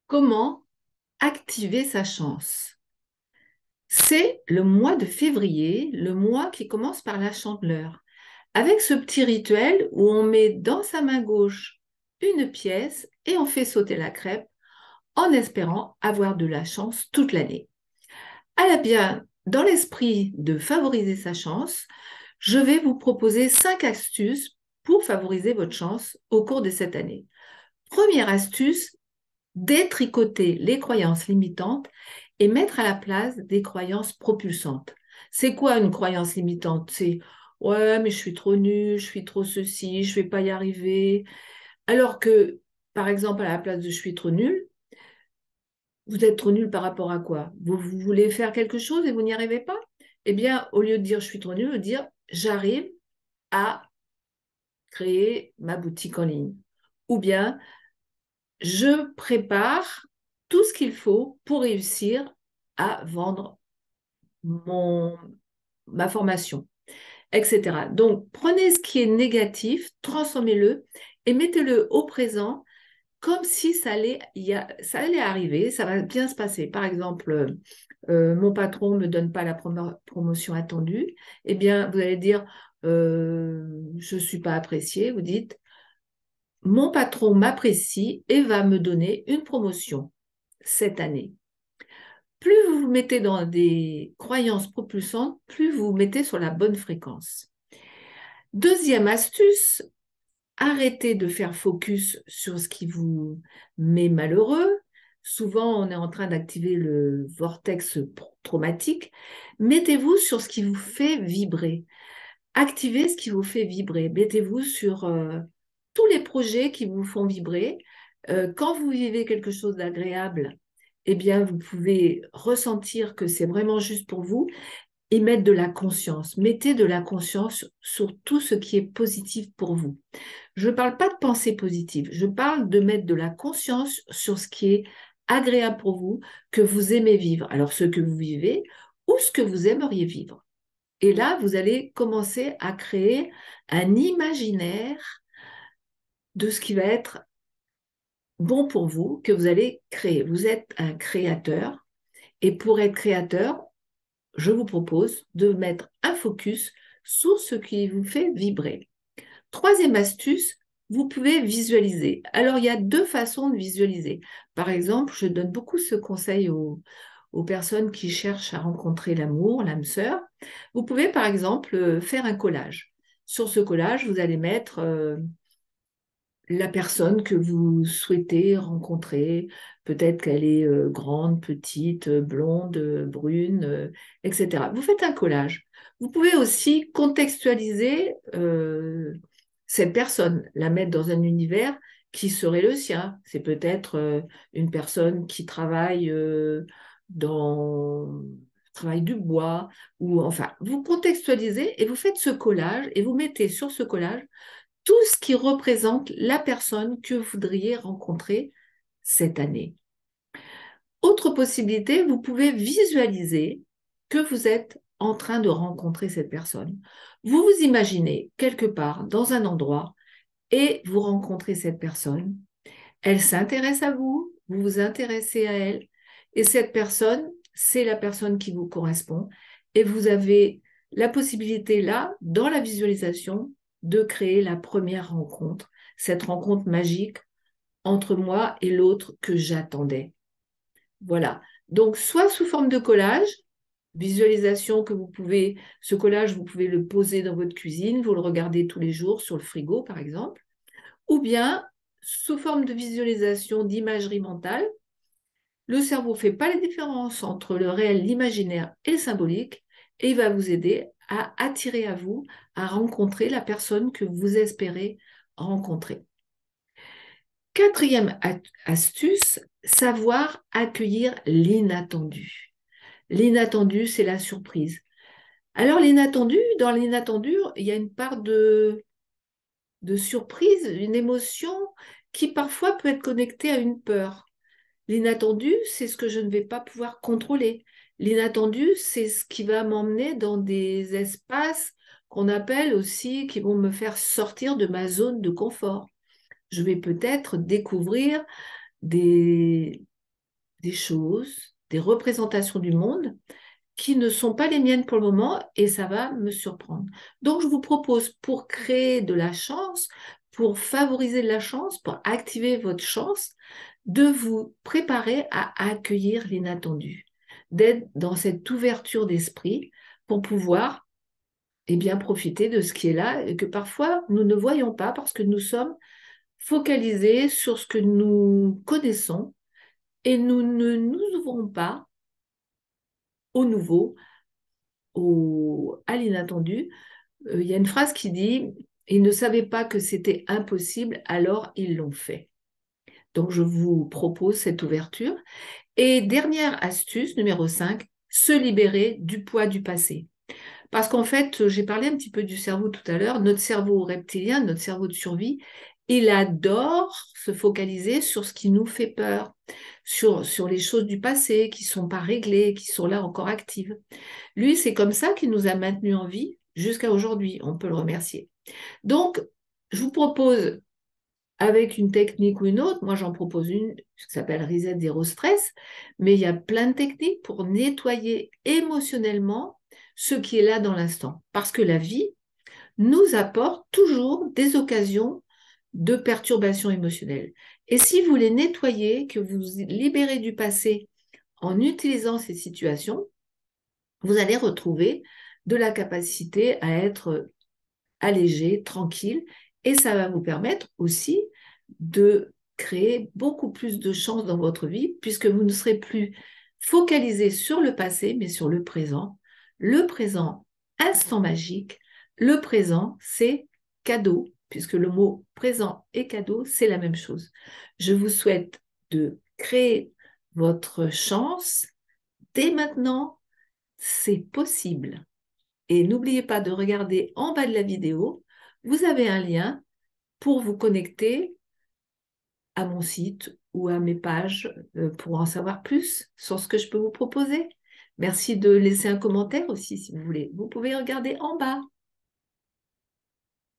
Comment activer sa chance? C'est le mois de février, le mois qui commence par la Chandeleur. Avec ce petit rituel où on met dans sa main gauche une pièce et on fait sauter la crêpe en espérant avoir de la chance toute l'année. Bien, dans l'esprit de favoriser sa chance, je vais vous proposer 5 astuces pour favoriser votre chance au cours de cette année. Première astuce, détricoter les croyances limitantes et mettre à la place des croyances propulsantes. C'est quoi une croyance limitante? C'est ouais, mais je suis trop nulle, je suis trop ceci, je ne vais pas y arriver. Alors que, par exemple, à la place de je suis trop nulle, vous êtes trop nul par rapport à quoi? Vous voulez faire quelque chose et vous n'y arrivez pas? Eh bien, au lieu de dire je suis trop nul, vous dire j'arrive à créer ma boutique en ligne. Ou bien je prépare tout ce qu'il faut pour réussir à vendre mon, ma formation, etc. Donc, prenez ce qui est négatif, transformez-le et mettez-le au présent comme si ça allait arriver, ça va bien se passer. Par exemple, mon patron ne me donne pas la promotion attendue, eh bien, vous allez dire, je ne suis pas apprécié, vous dites, mon patron m'apprécie et va me donner une promotion cette année. Plus vous vous mettez dans des croyances propulsantes, plus vous vous mettez sur la bonne fréquence. Deuxième astuce, arrêtez de faire focus sur ce qui vous met malheureux. Souvent, on est en train d'activer le vortex traumatique. Mettez-vous sur ce qui vous fait vibrer. Activez ce qui vous fait vibrer. Mettez-vous sur tous les projets qui vous font vibrer. Quand vous vivez quelque chose d'agréable, eh bien, vous pouvez ressentir que c'est vraiment juste pour vous et mettre de la conscience. Mettez de la conscience sur tout ce qui est positif pour vous. Je ne parle pas de pensée positive, je parle de mettre de la conscience sur ce qui est agréable pour vous, que vous aimez vivre. Alors, ce que vous vivez ou ce que vous aimeriez vivre. Et là, vous allez commencer à créer un imaginaire de ce qui va être bon pour vous, que vous allez créer. Vous êtes un créateur. Et pour être créateur, je vous propose de mettre un focus sur ce qui vous fait vibrer. Troisième astuce, vous pouvez visualiser. Alors, il y a deux façons de visualiser. Par exemple, je donne beaucoup ce conseil aux personnes qui cherchent à rencontrer l'amour, l'âme sœur. Vous pouvez, par exemple, faire un collage. Sur ce collage, vous allez mettre la personne que vous souhaitez rencontrer. Peut-être qu'elle est grande, petite, blonde, brune, etc. Vous faites un collage. Vous pouvez aussi contextualiser cette personne, la mettre dans un univers qui serait le sien. C'est peut-être une personne qui travaille dans travaille du bois, ou enfin, vous contextualisez et vous faites ce collage et vous mettez sur ce collage tout ce qui représente la personne que vous voudriez rencontrer cette année. Autre possibilité, vous pouvez visualiser que vous êtes en train de rencontrer cette personne. Vous vous imaginez quelque part dans un endroit et vous rencontrez cette personne. Elle s'intéresse à vous, vous vous intéressez à elle et cette personne, c'est la personne qui vous correspond et vous avez la possibilité là, dans la visualisation, de créer la première rencontre, cette rencontre magique entre moi et l'autre que j'attendais. Voilà. Donc, soit sous forme de collage, visualisation que vous pouvez, ce collage, vous pouvez le poser dans votre cuisine, vous le regardez tous les jours sur le frigo, par exemple, ou bien sous forme de visualisation d'imagerie mentale. Le cerveau ne fait pas la différence entre le réel, l'imaginaire et le symbolique, et il va vous aider à attirer à vous, à rencontrer la personne que vous espérez rencontrer. Quatrième astuce, savoir accueillir l'inattendu. L'inattendu, c'est la surprise. Alors l'inattendu, dans l'inattendu, il y a une part de surprise, une émotion qui parfois peut être connectée à une peur. L'inattendu, c'est ce que je ne vais pas pouvoir contrôler. L'inattendu, c'est ce qui va m'emmener dans des espaces qu'on appelle aussi, qui vont me faire sortir de ma zone de confort. Je vais peut-être découvrir des des choses, des représentations du monde qui ne sont pas les miennes pour le moment et ça va me surprendre. Donc, je vous propose pour créer de la chance, pour favoriser de la chance, pour activer votre chance, de vous préparer à accueillir l'inattendu, d'être dans cette ouverture d'esprit pour pouvoir bien, profiter de ce qui est là et que parfois nous ne voyons pas parce que nous sommes focalisés sur ce que nous connaissons et nous ne nous ouvrons pas au nouveau, à l'inattendu. Il y a une phrase qui dit, ils ne savaient pas que c'était impossible, alors ils l'ont fait. Donc, je vous propose cette ouverture. Et dernière astuce, numéro 5, se libérer du poids du passé. Parce qu'en fait, j'ai parlé un petit peu du cerveau tout à l'heure, notre cerveau reptilien, notre cerveau de survie, il adore se focaliser sur ce qui nous fait peur, sur les choses du passé qui ne sont pas réglées, qui sont là encore actives. Lui, c'est comme ça qu'il nous a maintenus en vie jusqu'à aujourd'hui. On peut le remercier. Donc, je vous propose, avec une technique ou une autre, moi j'en propose une qui s'appelle Reset Zero Stress, mais il y a plein de techniques pour nettoyer émotionnellement ce qui est là dans l'instant. Parce que la vie nous apporte toujours des occasions de perturbations émotionnelles. Et si vous les nettoyez, que vous libérez du passé en utilisant ces situations, vous allez retrouver de la capacité à être allégé, tranquille, et ça va vous permettre aussi de créer beaucoup plus de chances dans votre vie, puisque vous ne serez plus focalisé sur le passé, mais sur le présent, instant magique. Le présent, c'est cadeau, puisque le mot présent et cadeau, c'est la même chose. Je vous souhaite de créer votre chance dès maintenant, c'est possible. Et n'oubliez pas de regarder en bas de la vidéo, vous avez un lien pour vous connecter à mon site ou à mes pages pour en savoir plus sur ce que je peux vous proposer. Merci de laisser un commentaire aussi si vous voulez. Vous pouvez regarder en bas.